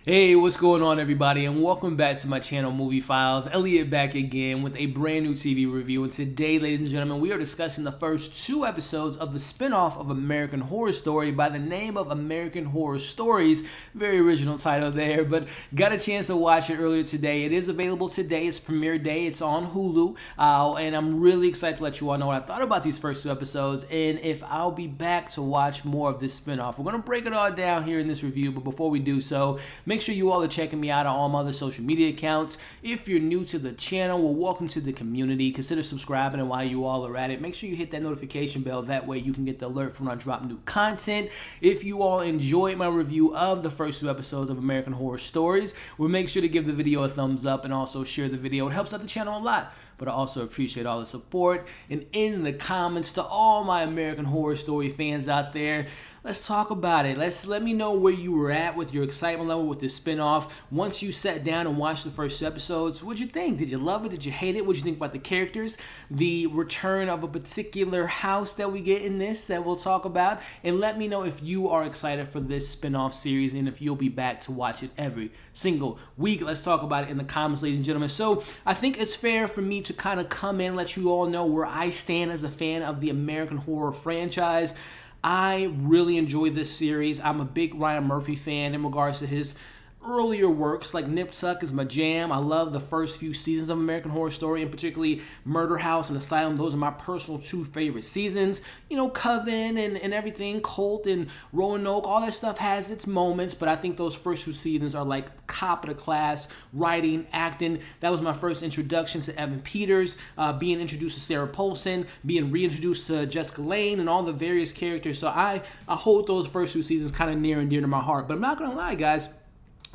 Hey, what's going on everybody, and welcome back to my channel Movie Files. Elliot back again with a brand new TV review, and today, ladies and gentlemen, we are discussing the first two episodes of the spinoff of American Horror Story by the name of American Horror Stories. Very original title there, but got a chance to watch it earlier today. It is available today. It's premiere day. It's on Hulu, and I'm really excited to let you all know what I thought about these first two episodes and if I'll be back to watch more of this spinoff. We're going to break it all down here in this review, but before we do so, make sure you all are checking me out on all my other social media accounts. If you're new to the channel, well, welcome to the community. Consider subscribing, and while you all are at it, make sure you hit that notification bell. That way you can get the alert from when I drop new content. If you all enjoyed my review of the first two episodes of American Horror Stories, well, make sure to give the video a thumbs up and also share the video. It helps out the channel a lot. But I also appreciate all the support. And in the comments, to all my American Horror Story fans out there, let's talk about it. Let me know where you were at with your excitement level with this spinoff. Once you sat down and watched the first two episodes, what'd you think? Did you love it? Did you hate it? What'd you think about the characters? The return of a particular house that we get in this that we'll talk about. And let me know if you are excited for this spinoff series and if you'll be back to watch it every single week. Let's talk about it in the comments, ladies and gentlemen. So I think it's fair for me to kind of come in and let you all know where I stand as a fan of the American Horror franchise. I really enjoy this series. I'm a big Ryan Murphy fan in regards to his earlier works, like Nip Tuck is my jam. I love the first few seasons of American Horror Story, and particularly Murder House and Asylum. Those are my personal two favorite seasons. You know, Coven and everything, Cult and Roanoke, all that stuff has its moments, but I think those first two seasons are like top of the class, writing, acting. That was my first introduction to Evan Peters, being introduced to Sarah Paulson, being reintroduced to Jessica Lange, and all the various characters. So I hold those first two seasons kind of near and dear to my heart. But I'm not going to lie, guys,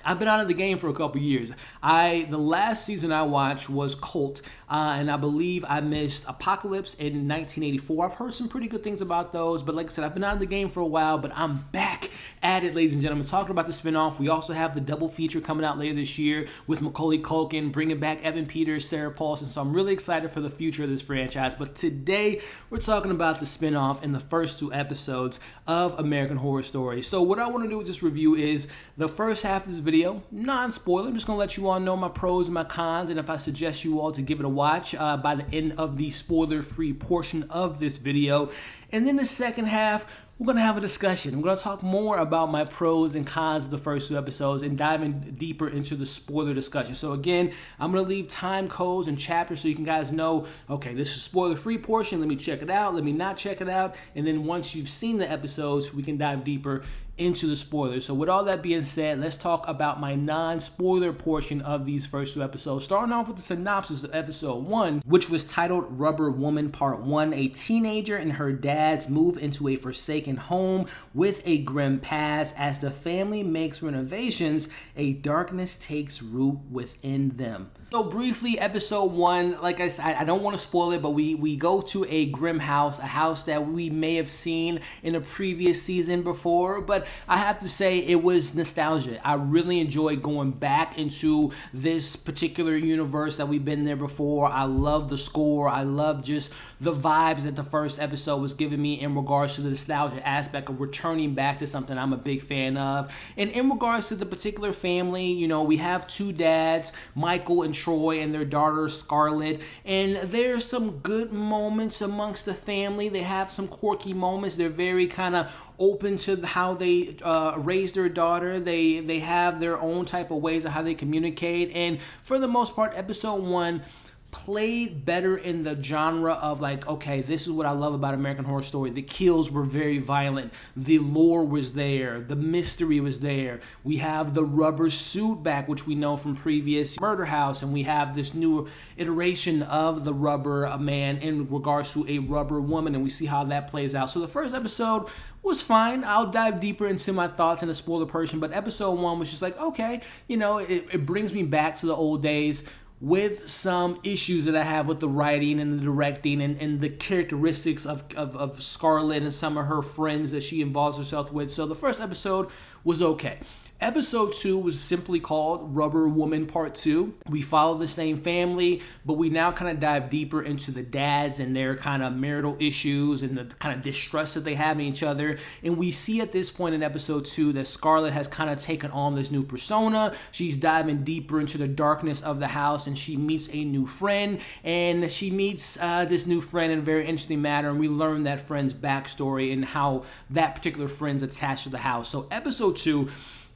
I've been out of the game for a couple years. The last season I watched was Cult, and I believe I missed Apocalypse in 1984. I've heard some pretty good things about those, but like I said, I've been out of the game for a while, but I'm back at it, ladies and gentlemen, talking about the spinoff. We also have the double feature coming out later this year with Macaulay Culkin, bringing back Evan Peters, Sarah Paulson, so I'm really excited for the future of this franchise. But today, we're talking about the spinoff in the first two episodes of American Horror Story. So what I want to do with this review is the first half of this video, non-spoiler. I'm just going to let you all know my pros and my cons, and if I suggest you all to give it a watch by the end of the spoiler-free portion of this video. And then the second half, we're going to have a discussion. I'm going to talk more about my pros and cons of the first two episodes and diving deeper into the spoiler discussion. So again, I'm going to leave time codes and chapters so you can guys know, okay, this is spoiler-free portion. Let me check it out. Let me not check it out. And then once you've seen the episodes, we can dive deeper into the spoilers. So with all that being said, let's talk about my non-spoiler portion of these first two episodes. Starting off with the synopsis of episode 1, which was titled Rubber Woman Part 1. A teenager and her dads move into a forsaken home with a grim past. As the family makes renovations, a darkness takes root within them. So briefly, episode 1, like I said, I don't want to spoil it, but we go to a grim house, a house that we may have seen in a previous season before, but I have to say it was nostalgia. I really enjoyed going back into this particular universe that we've been there before. I love the score. I love just the vibes that the first episode was giving me in regards to the nostalgia aspect of returning back to something I'm a big fan of. And in regards to the particular family, you know, we have two dads, Michael and Troy, and their daughter Scarlett, and there's some good moments amongst the family. They have some quirky moments. They're very kind of open to how they raise their daughter. They have their own type of ways of how they communicate, and for the most part, episode 1 played better in the genre of like, okay, this is what I love about American Horror Story. The kills were very violent. The lore was there. The mystery was there. We have the rubber suit back, which we know from previous Murder House, and we have this new iteration of the rubber man in regards to a rubber woman, and we see how that plays out. So the first episode was fine. I'll dive deeper into my thoughts in a spoiler portion, but episode 1 was just like, okay, you know, it brings me back to the old days, with some issues that I have with the writing and the directing and the characteristics of Scarlett and some of her friends that she involves herself with. So the first episode was okay. Episode 2 was simply called Rubber Woman Part 2. We follow the same family, but we now kind of dive deeper into the dads and their kind of marital issues and the kind of distrust that they have in each other. And we see at this point in episode 2 that Scarlett has kind of taken on this new persona. She's diving deeper into the darkness of the house, and she meets a new friend. And she meets this new friend in a very interesting manner, and we learn that friend's backstory and how that particular friend's attached to the house. So episode 2,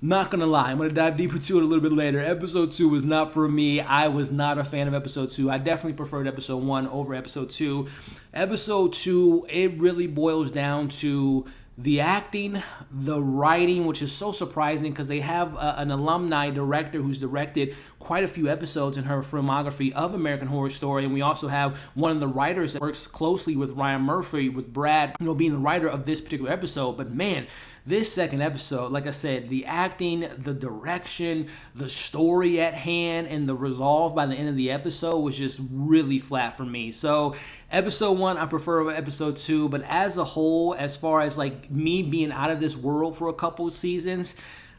not gonna lie, I'm gonna dive deeper into it a little bit later. Episode 2 was not for me. I was not a fan of episode 2. I definitely preferred episode 1 over episode 2. Episode 2, it really boils down to the acting, the writing, which is so surprising because they have an alumni director who's directed quite a few episodes in her filmography of American Horror Story. And we also have one of the writers that works closely with Ryan Murphy, with Brad, being the writer of this particular episode. But man, this second episode, like I said, the acting, the direction, the story at hand, and the resolve by the end of the episode was just really flat for me. So episode 1, I prefer over episode 2, but as a whole, as far as like me being out of this world for a couple of seasons,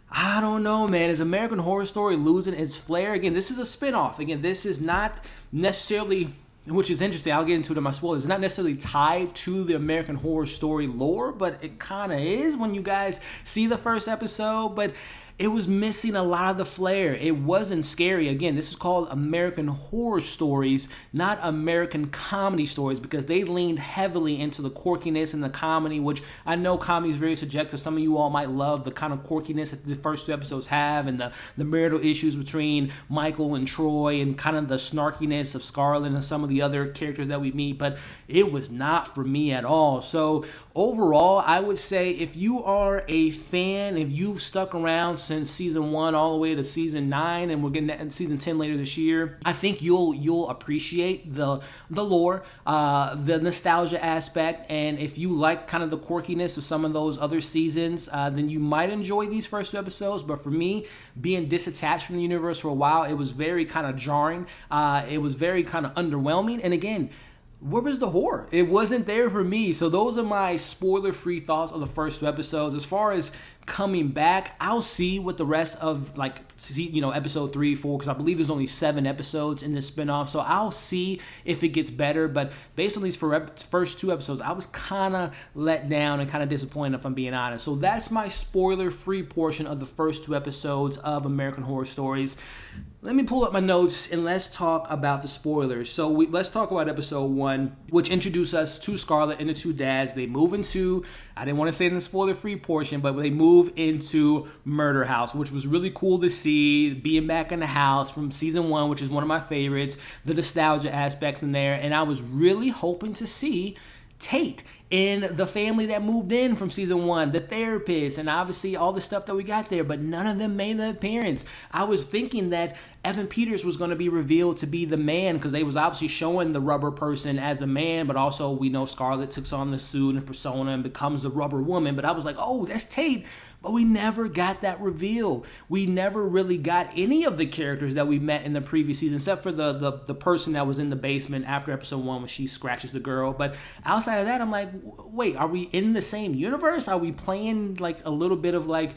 I don't know, man. Is American Horror Story losing its flair? Again, this is a spinoff. Again, this is not necessarily, which is interesting, I'll get into it in my spoilers, it's not necessarily tied to the American Horror Story lore, but it kind of is when you guys see the first episode. But it was missing a lot of the flair. It wasn't scary. Again, this is called American Horror Stories, not American Comedy Stories, because they leaned heavily into the quirkiness and the comedy, which I know comedy is very subjective. Some of you all might love the kind of quirkiness that the first 2 episodes have, and the marital issues between Michael and Troy, and kind of the snarkiness of Scarlett and some of the other characters that we meet, but it was not for me at all. So overall, I would say if you are a fan, if you've stuck around since season 1 all the way to season 9, and we're getting to season 10 later this year, I think you'll appreciate the lore, the nostalgia aspect, and if you like kind of the quirkiness of some of those other seasons, then you might enjoy these first 2 episodes. But for me, being disattached from the universe for a while, it was very kind of jarring. It was very kind of underwhelming, and again, where was the horror? It wasn't there for me. So those are my spoiler-free thoughts of the first 2 episodes. As far as coming back, I'll see what the rest of episode 3, 4, because I believe there's only 7 episodes in this spinoff. So I'll see if it gets better. But based on these first 2 episodes, I was kind of let down and kind of disappointed, if I'm being honest. So that's my spoiler-free portion of the first 2 episodes of American Horror Stories. Let me pull up my notes and let's talk about the spoilers. So let's talk about episode 1, which introduced us to Scarlett and the 2 dads. They move into, I didn't want to say in the spoiler-free portion, but they move into Murder House, which was really cool to see, being back in the house from season 1, which is one of my favorites, the nostalgia aspect in there. And I was really hoping to see Tate in the family that moved in from season 1, the therapist, and obviously all the stuff that we got there, but none of them made an appearance. I was thinking that Evan Peters was going to be revealed to be the man, because they was obviously showing the rubber person as a man, but also we know Scarlett takes on the suit and persona and becomes the rubber woman. But I was like, oh, that's Tate. But we never got that reveal. We never really got any of the characters that we met in the previous season, except for the person that was in the basement after episode 1 when she scratches the girl. But outside of that, I'm like, wait, are we in the same universe? Are we playing like a little bit of like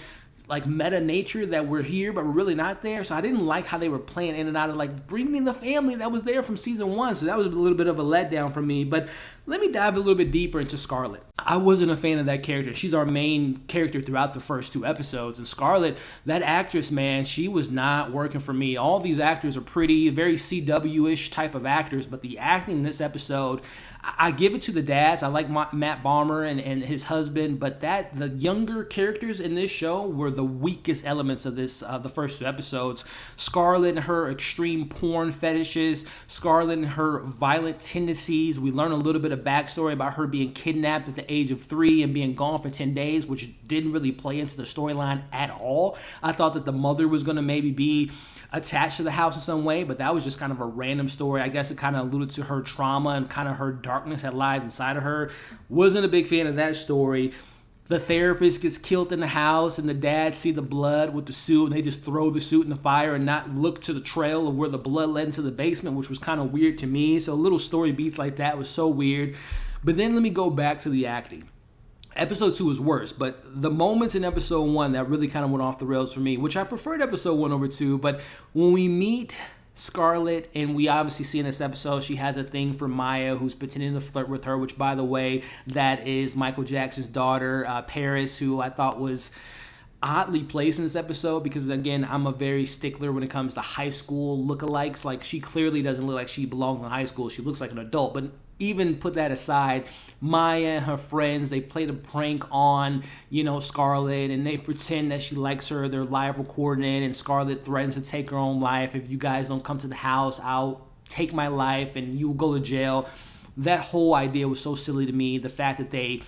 meta nature that we're here but we're really not there? So I didn't like how they were playing in and out of like, bring me the family that was there from season 1. So that was a little bit of a letdown for me. But let me dive a little bit deeper into Scarlett. I wasn't a fan of that character. She's our main character throughout the first 2 episodes. And Scarlett, that actress, man, she was not working for me. All these actors are pretty, very CW-ish type of actors, but the acting in this episode, I give it to the dads. I like Matt Bomer and his husband, but the younger characters in this show were the weakest elements of this, the first 2 episodes. Scarlett and her extreme porn fetishes, Scarlett and her violent tendencies. We learn a little bit of backstory about her being kidnapped at the age of 3 and being gone for 10 days, which didn't really play into the storyline at all. I thought that the mother was going to maybe be attached to the house in some way, but that was just kind of a random story. I guess it kind of alluded to her trauma and kind of her darkness that lies inside of her. Wasn't a big fan of that story. The therapist gets killed in the house, and the dads see the blood with the suit, and they just throw the suit in the fire and not look to the trail of where the blood led into the basement, which was kind of weird to me. So little story beats like that was so weird. But then let me go back to the acting. Episode 2 is worse, but the moments in episode 1 that really kind of went off the rails for me, which I preferred episode 1 over 2, but when we meet Scarlett, and we obviously see in this episode she has a thing for Maya, who's pretending to flirt with her, which, by the way, that is Michael Jackson's daughter, Paris, who I thought was oddly placed in this episode because, again, I'm a very stickler when it comes to high school lookalikes. Like, she clearly doesn't look like she belongs in high school. She looks like an adult, but even put that aside, Maya and her friends, they played a prank on, Scarlett, and they pretend that she likes her. They're live recording it, and Scarlett threatens to take her own life. If you guys don't come to the house, I'll take my life and you will go to jail. That whole idea was so silly to me. The fact that they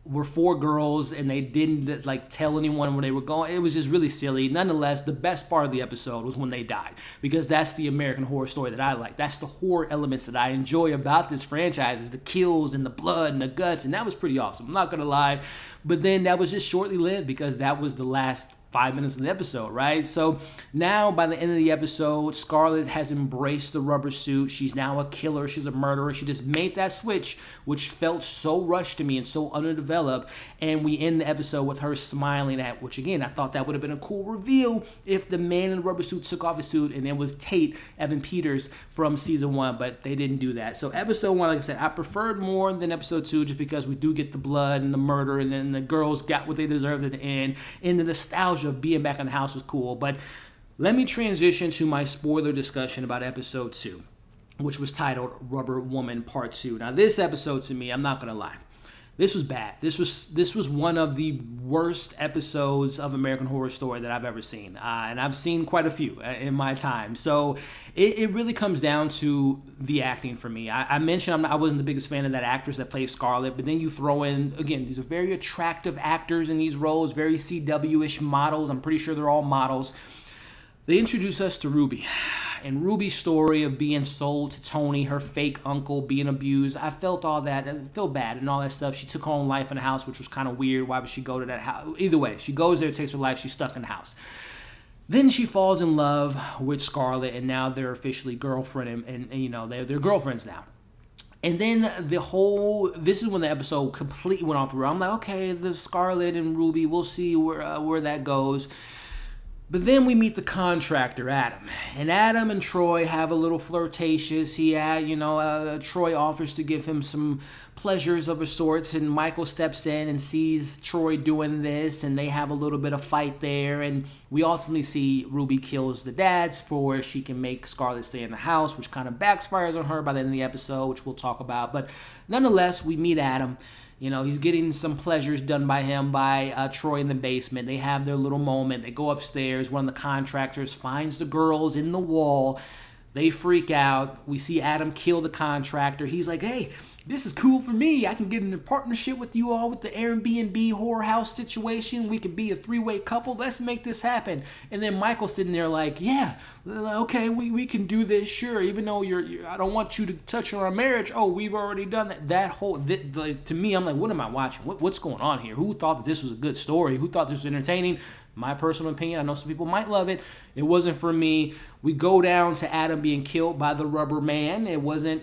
were 4 girls and they didn't tell anyone where they were going. It was just really silly. Nonetheless, the best part of the episode was when they died, because that's the American Horror Story that I like. That's the horror elements that I enjoy about this franchise, is the kills and the blood and the guts, and that was pretty awesome. I'm not gonna lie. But then that was just shortly lived because that was the last 5 minutes of the episode, right? So now by the end of the episode, Scarlett has embraced the rubber suit. She's now a killer. She's a murderer. She just made that switch, which felt so rushed to me and so underdeveloped. And we end the episode with her smiling at, which again, I thought that would have been a cool reveal if the man in the rubber suit took off his suit and it was Tate, Evan Peters from season 1, but they didn't do that. So episode 1, like I said, I preferred more than episode 2 just because we do get the blood and the murder, and then the girls got what they deserved at the end. And the nostalgia of being back in the house was cool. But let me transition to my spoiler discussion about episode 2, which was titled Rubber Woman Part 2. Now, this episode, to me, I'm not going to lie, this was bad. This was one of the worst episodes of American Horror Story that I've ever seen. And I've seen quite a few in my time. So it really comes down to the acting for me. I mentioned I wasn't the biggest fan of that actress that plays Scarlett, but then you throw in, again, these are very attractive actors in these roles, very CW-ish models. I'm pretty sure they're all models. They introduce us to Ruby. And Ruby's story of being sold to Tony, her fake uncle, being abused. I felt all that. I feel bad and all that stuff. She took her own life in the house, which was kind of weird. Why would she go to that house? Either way, she goes there, takes her life. She's stuck in the house. Then she falls in love with Scarlett, and now they're officially girlfriend and they're girlfriends now. And then this is when the episode completely went off the rail. I'm like, okay, the Scarlett and Ruby, we'll see where that goes. But then we meet the contractor, Adam. And Adam and Troy have a little flirtatious. Troy offers to give him some pleasures of a sorts, and Michael steps in and sees Troy doing this, and they have a little bit of fight there. And we ultimately see Ruby kills the dads for she can make Scarlett stay in the house, which kind of backfires on her by the end of the episode, which we'll talk about. But nonetheless, we meet Adam. He's getting some pleasures done by him by Troy in the basement. They have their little moment. They go upstairs. One of the contractors finds the girls in the wall. They freak out. We see Adam kill the contractor. He's like, hey, this is cool for me. I can get in a partnership with you all with the Airbnb horror house situation. We could be a 3-way couple. Let's make this happen. And then Michael's sitting there like, yeah, okay, we can do this, sure. Even though I don't want you to touch on our marriage. Oh, we've already done that. To me, I'm like, what am I watching? What's going on here? Who thought that this was a good story? Who thought this was entertaining? My personal opinion, I know some people might love it. It wasn't for me. We go down to Adam being killed by the rubber man. It wasn't,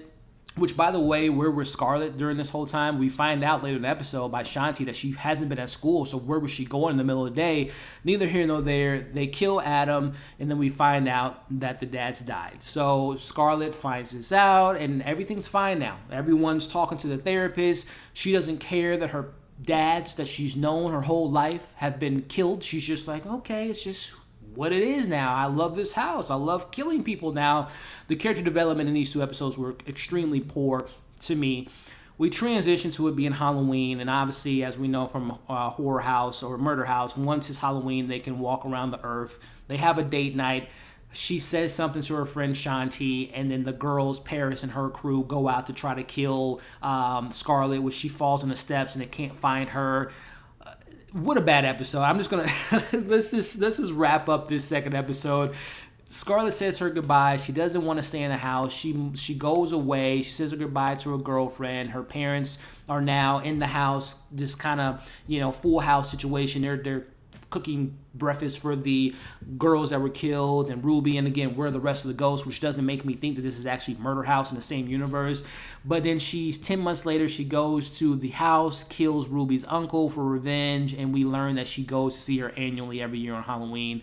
which, by the way, where was Scarlett during this whole time? We find out later in the episode by Shanti that she hasn't been at school, so where was she going in the middle of the day? Neither here nor there. They kill Adam, and then we find out that the dads died. So Scarlett finds this out, and everything's fine now. Everyone's talking to the therapist. She doesn't care that her dads that she's known her whole life have been killed. She's just like, okay, it's just what it is now. I love this house. I love killing people now. The character development in these 2 episodes were extremely poor to me. We transition to it being Halloween, and obviously, as we know from Horror House or Murder House, once it's Halloween, they can walk around the earth. They have a date night. She says something to her friend Shanti, and then the girls, Paris and her crew, go out to try to kill Scarlett, which she falls on the steps and they can't find her. What a bad episode. I'm just gonna let's just wrap up this second episode. Scarlett says her goodbyes. She doesn't want to stay in the house. She goes away. She says her goodbye to her girlfriend. Her parents are now in the house. This kind of full house situation. They're cooking breakfast for the girls that were killed and Ruby, and again, where are the rest of the ghosts, which doesn't make me think that this is actually Murder House in the same universe. But then 10 months later, she goes to the house, kills Ruby's uncle for revenge, and we learn that she goes to see her annually every year on Halloween.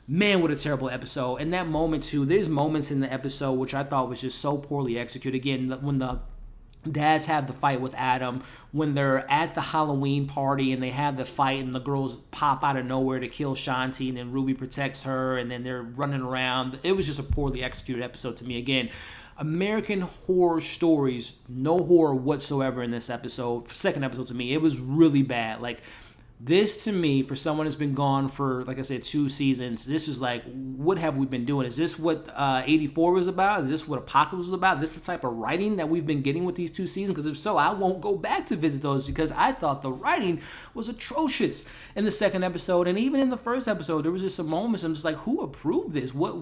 Man, what a terrible episode. And that moment too, there's moments in the episode which I thought was just so poorly executed. Again, when the dads have the fight with Adam, when they're at the Halloween party and they have the fight and the girls pop out of nowhere to kill Shanti, and then Ruby protects her, and then they're running around. It was just a poorly executed episode to me. Again, American Horror Stories, no horror whatsoever in this episode. Second episode to me, it was really bad. Like, this to me, for someone who's been gone for, like I said, 2 seasons, this is like, what have we been doing? Is this what 84 was about? Is this what Apocalypse was about? This is the type of writing that we've been getting with these 2 seasons? Because if so, I won't go back to visit those, because I thought the writing was atrocious in the second episode. And even in the first episode, there was just some moments I'm just like, who approved this? What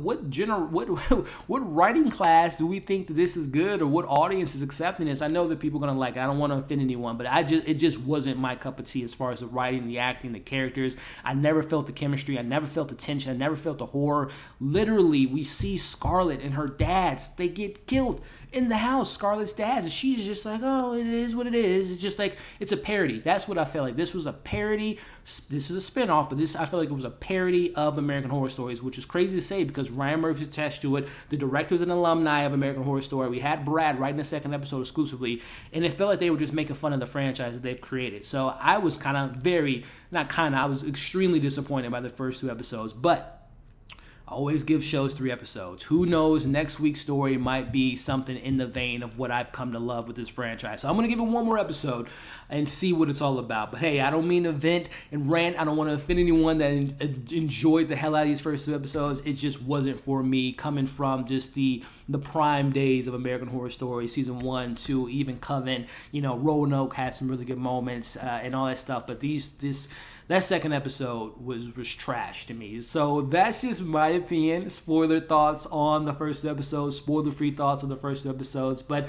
writing class do we think that this is good, or what audience is accepting this? I know that people are going to like it. I don't want to offend anyone, but it just wasn't my cup of tea as far as the writing, the acting, the characters. I never felt the chemistry. I never felt the tension. I never felt the horror. Literally, we see Scarlett and her dads, they get killed in the house. Scarlett's dads, and she's just like, oh, it is what it is. It's just like, it's a parody. That's what I felt like. This was a parody. This is a spinoff, but I feel like it was a parody of American Horror Stories, which is crazy to say because Ryan Murphy's attached to it. The director's an alumni of American Horror Story. We had Brad writing the second episode exclusively, and it felt like they were just making fun of the franchise that they've created. So I was I was extremely disappointed by the first 2 episodes, but I always give shows 3 episodes. Who knows, next week's story might be something in the vein of what I've come to love with this franchise. So I'm going to give it 1 more episode and see what it's all about. But hey, I don't mean to vent and rant. I don't want to offend anyone that enjoyed the hell out of these first 2 episodes. It just wasn't for me, coming from just the prime days of American Horror Story, season 1, 2, even Coven. Roanoke had some really good moments and all that stuff. But that second episode was trash to me. So that's just my opinion. Spoiler thoughts on the first episode. Spoiler-free thoughts on the first 2 episodes. But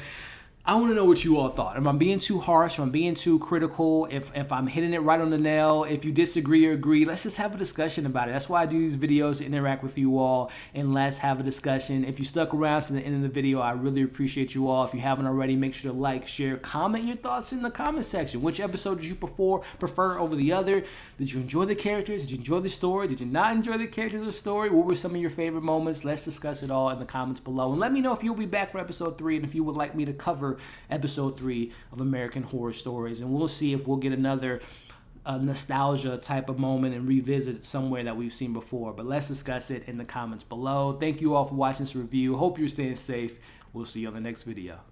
I want to know what you all thought. Am I being too harsh? Am I being too critical? If I'm hitting it right on the nail? If you disagree or agree, let's just have a discussion about it. That's why I do these videos, to interact with you all, and let's have a discussion. If you stuck around to the end of the video, I really appreciate you all. If you haven't already, make sure to like, share, comment your thoughts in the comment section. Which episode did you prefer over the other? Did you enjoy the characters? Did you enjoy the story? Did you not enjoy the characters or the story? What were some of your favorite moments? Let's discuss it all in the comments below. And let me know if you'll be back for episode 3 and if you would like me to cover episode 3 of American Horror Stories. And we'll see if we'll get another nostalgia type of moment and revisit somewhere that we've seen before. But let's discuss it in the comments below. Thank you all for watching this review. Hope you're staying safe. We'll see you on the next video.